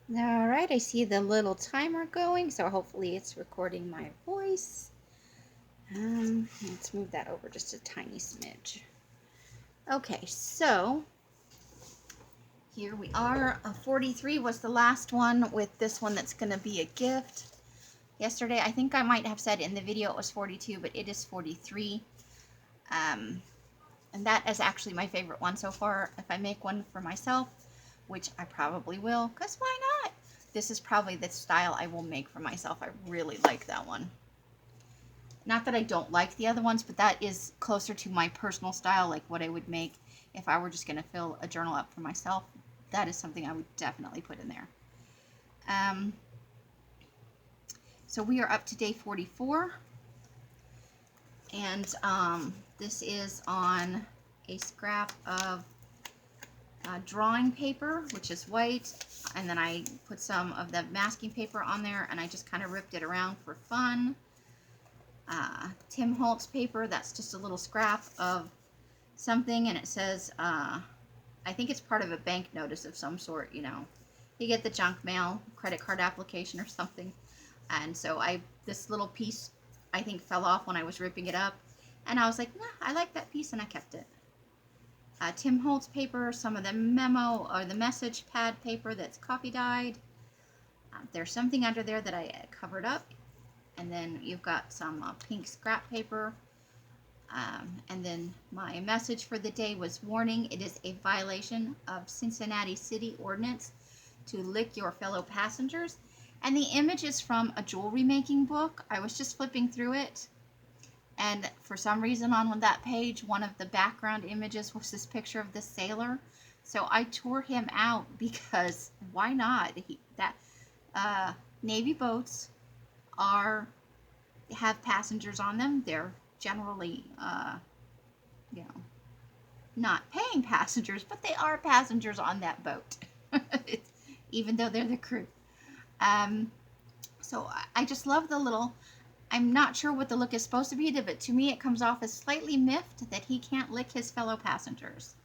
All right, I see the little timer going, so hopefully it's recording my voice. Let's move that over just a tiny smidge. Okay, so here we are. 43 was the last one with this one that's going to be a gift. Yesterday, I think I might have said in the video it was 42, but it is 43. And that is actually my favorite one so far. If I make one for myself, which I probably will, because why not? This is probably the style I will make for myself. I really like that one. Not that I don't like the other ones, but that is closer to my personal style, like what I would make if I were just going to fill a journal up for myself. That is something I would definitely put in there. So we are up to day 44. And this is on a scrap of drawing paper, which is white, and then I put some of the masking paper on there, and I just kind of ripped it around for fun. Tim Holtz paper, that's just a little scrap of something, and it says, I think it's part of a bank notice of some sort, you know. You get the junk mail, credit card application or something. And so this little piece, I think, fell off when I was ripping it up, and I was like, nah, I like that piece, and I kept it. Tim Holtz paper, some of the memo or the message pad paper that's coffee dyed. There's something under there that I covered up. And then you've got some pink scrap paper. And then my message for the day was, warning, it is a violation of Cincinnati City Ordinance to lick your fellow passengers. And the image is from a jewelry making book. I was just flipping through it. And for some reason on that page, one of the background images was this picture of this sailor. So I tore him out because why not? Navy boats have passengers on them. They're generally, you know, not paying passengers, but they are passengers on that boat, even though they're the crew. So I just love the little. I'm not sure what the look is supposed to be, but to me it comes off as slightly miffed that he can't lick his fellow passengers.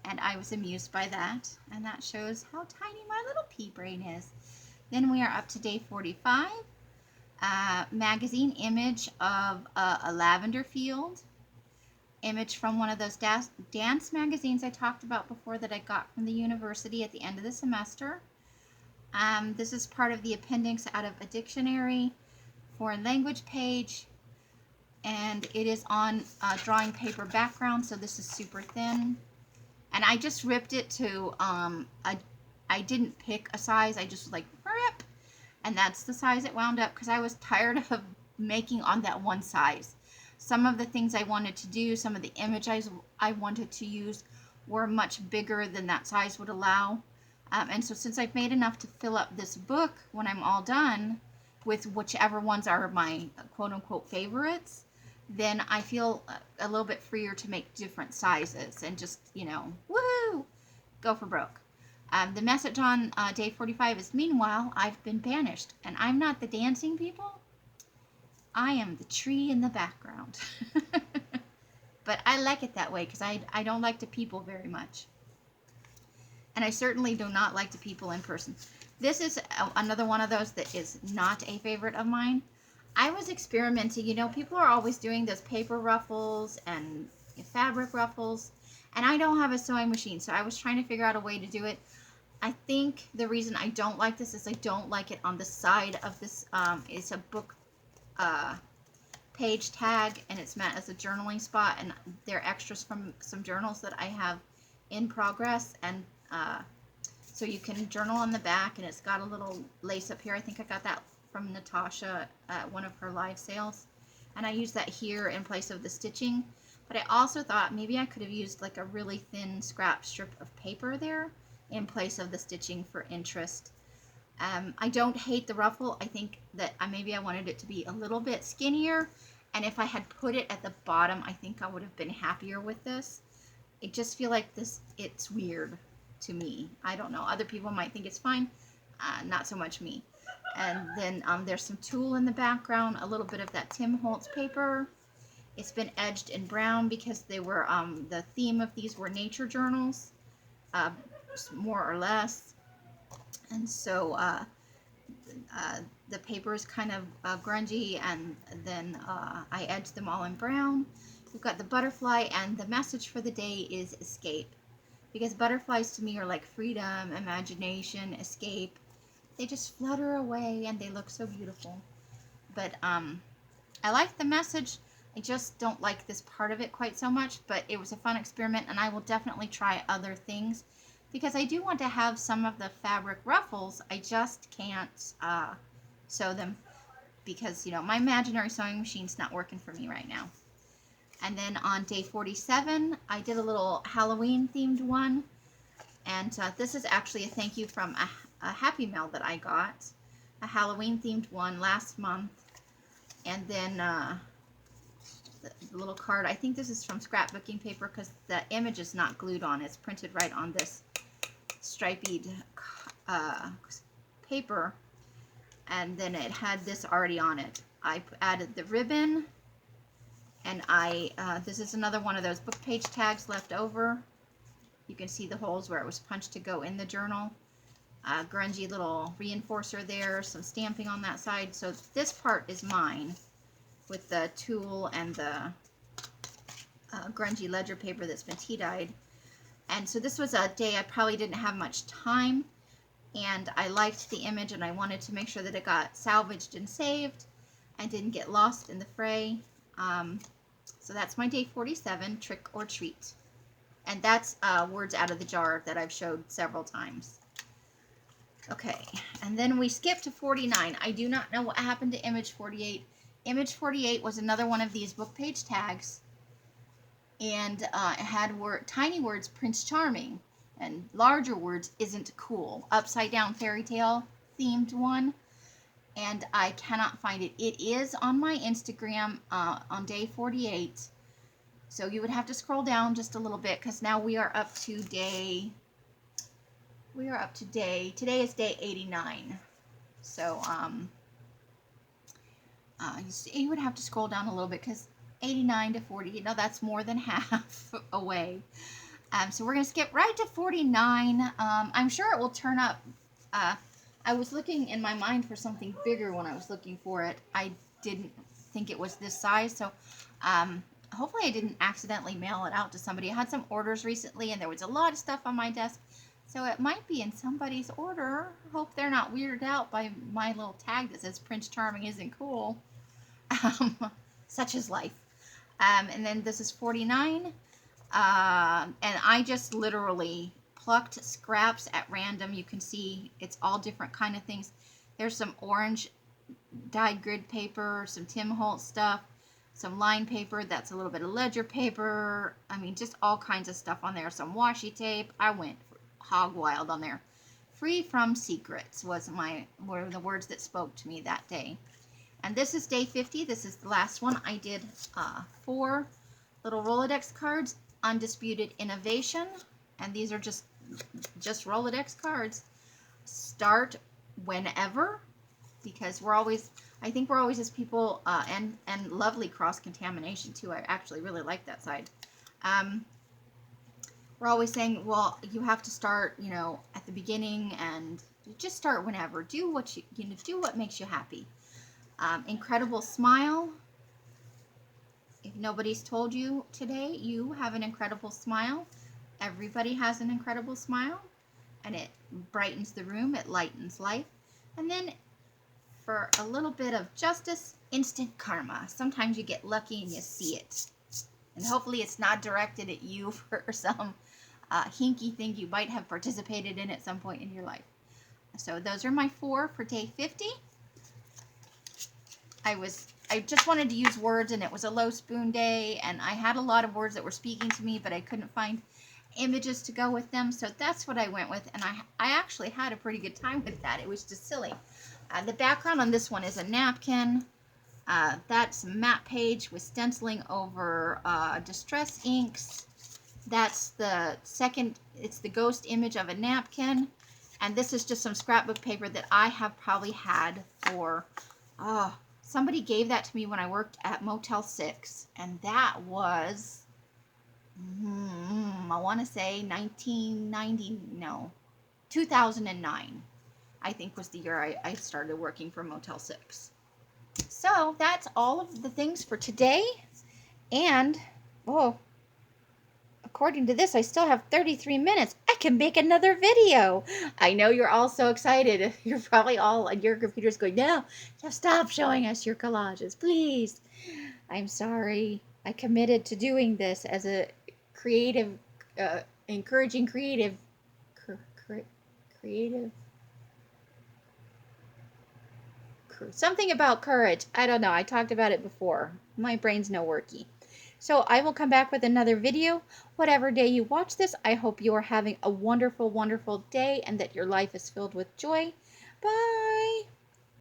And I was amused by that, and that shows how tiny my little pea brain is. Then we are up to day 45. Magazine image of a lavender field. Image from one of those dance magazines I talked about before that I got from the university at the end of the semester. This is part of the appendix out of a dictionary. Foreign language page, and it is on a drawing paper background, so this is super thin, and I just ripped it to I didn't pick a size, I just like rip, and that's the size it wound up because I was tired of making on that one size. Some of the things I wanted to do, some of the images I wanted to use were much bigger than that size would allow, and so since I've made enough to fill up this book when I'm all done with whichever ones are my quote-unquote favorites, then I feel a little bit freer to make different sizes and just, you know, woohoo, go for broke. The message on day 45 is, meanwhile, I've been banished, and I'm not the dancing people. I am the tree in the background. But I like it that way because I don't like to people very much. And I certainly do not like to people in person. This is another one of those that is not a favorite of mine. I was experimenting. You know, people are always doing those paper ruffles and fabric ruffles, and I don't have a sewing machine, so I was trying to figure out a way to do it. I think the reason I don't like this is I don't like it on the side of this. It's a book page tag, and it's meant as a journaling spot, and they're extras from some journals that I have in progress, and so you can journal on the back, and it's got a little lace up here. I think I got that from Natasha at one of her live sales. And I use that here in place of the stitching. But I also thought maybe I could have used like a really thin scrap strip of paper there in place of the stitching for interest. I don't hate the ruffle. I think that maybe I wanted it to be a little bit skinnier. And if I had put it at the bottom, I think I would have been happier with this. I just feel like it's weird to me. I don't know. Other people might think it's fine. Not so much me. And then there's some tulle in the background, a little bit of that Tim Holtz paper. It's been edged in brown because they were the theme of these were nature journals, more or less. And so the paper is kind of grungy, and then I edged them all in brown. We've got the butterfly, and the message for the day is escape. Because butterflies to me are like freedom, imagination, escape. They just flutter away and they look so beautiful. But I like the message. I just don't like this part of it quite so much, but it was a fun experiment, and I will definitely try other things because I do want to have some of the fabric ruffles. I just can't sew them because, you know, my imaginary sewing machine's not working for me right now. And then on day 47, I did a little Halloween themed one, and this is actually a thank you from a Happy Mail that I got, a Halloween themed one last month. And then the little card, I think this is from scrapbooking paper because the image is not glued on. It's printed right on this striped paper, and then it had this already on it. I added the ribbon, and this is another one of those book page tags left over. You can see the holes where it was punched to go in the journal. Grungy little reinforcer there, some stamping on that side. So this part is mine with the tulle and the grungy ledger paper that's been tea-dyed. And so this was a day I probably didn't have much time, and I liked the image, and I wanted to make sure that it got salvaged and saved and didn't get lost in the fray. So that's my day 47, trick or treat. And that's words out of the jar that I've showed several times. Okay, and then we skip to 49. I do not know what happened to image 48. Image 48 was another one of these book page tags, and it had tiny words, Prince Charming, and larger words, isn't cool. Upside down fairy tale themed one, and I cannot find it. It is on my Instagram on day 48, so you would have to scroll down just a little bit because now we are up to day, today is day 89. So you would have to scroll down a little bit because 89 to 40, you know, that's more than half away. So we're going to skip right to 49. I'm sure it will turn up. I was looking in my mind for something bigger when I was looking for it. I didn't think it was this size, so hopefully I didn't accidentally mail it out to somebody. I had some orders recently, and there was a lot of stuff on my desk, so it might be in somebody's order. Hope they're not weirded out by my little tag that says Prince Charming isn't cool. Such is life. And then this is 49. And I just literally plucked scraps at random. You can see it's all different kind of things. There's some orange dyed grid paper, some Tim Holtz stuff, some line paper, that's a little bit of ledger paper. I mean, just all kinds of stuff on there. Some washi tape. I went hog wild on there. Free from secrets were the words that spoke to me that day. And this is day 50. This is the last one. I did 4 little Rolodex cards, Undisputed Innovation, and these are just Rolodex cards. Start whenever, because I think we're always as people, and lovely cross-contamination too. I actually really like that side. We're always saying, well, you have to start, you know, at the beginning, and just start whenever. Do what do what makes you happy. Incredible smile. If nobody's told you today, you have an incredible smile. Everybody has an incredible smile, and it brightens the room, it lightens life. And then for a little bit of justice, instant karma. Sometimes you get lucky and you see it. And hopefully it's not directed at you for some hinky thing you might have participated in at some point in your life. So those are my 4 for day 50. I just wanted to use words, and it was a low spoon day, and I had a lot of words that were speaking to me, but I couldn't find images to go with them, so that's what I went with, and I actually had a pretty good time with that. It was just silly. The background on this one is a napkin. That's a map page with stenciling over distress inks. That's the second, it's the ghost image of a napkin, and this is just some scrapbook paper that I have probably had for, somebody gave that to me when I worked at Motel 6, and that was, I want to say 2009. I think was the year I started working for Motel 6. So that's all of the things for today. And, oh, according to this, I still have 33 minutes. I can make another video. I know you're all so excited. You're probably all on your computers going, no, just stop showing us your collages, please. I'm sorry. I committed to doing this as a creative, encouraging creative, creative, something about courage. I don't know. I talked about it before. My brain's no worky. So I will come back with another video. Whatever day you watch this, I hope you are having a wonderful, wonderful day and that your life is filled with joy. Bye.